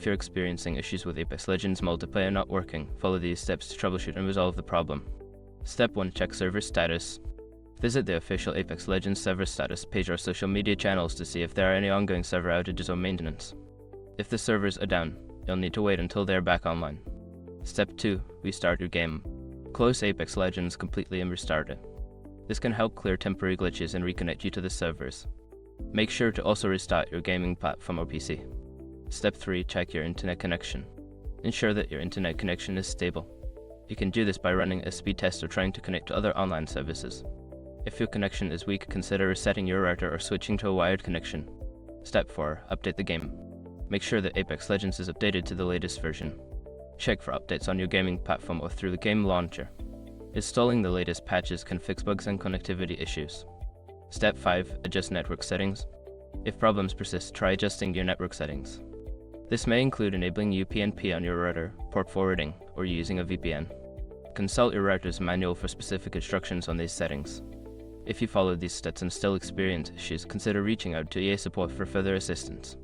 you're experiencing issues with Apex Legends multiplayer not working, follow these steps to troubleshoot and resolve the problem. Step 1. Check server status. Visit the official Apex Legends server status page or social media channels to see if there are any ongoing server outages or maintenance. If the servers are down, you'll need to wait until they are back online. Step 2. Restart your game. Close Apex Legends completely and restart it. This can help clear temporary glitches and reconnect you to the servers. Make sure to also restart your gaming platform or PC. Step 3. Check your internet connection. Ensure that your internet connection is stable. You can do this by running a speed test or trying to connect to other online services. If your connection is weak, consider resetting your router or switching to a wired connection. Step 4. Update the game. Make sure that Apex Legends is updated to the latest version. Check for updates on your gaming platform or through the game launcher. Installing the latest patches can fix bugs and connectivity issues. Step 5. Adjust network settings. If problems persist, try adjusting your network settings. This may include enabling UPnP on your router, port forwarding, or using a VPN. Consult your router's manual for specific instructions on these settings. If you follow these steps and still experience issues, consider reaching out to EA support for further assistance.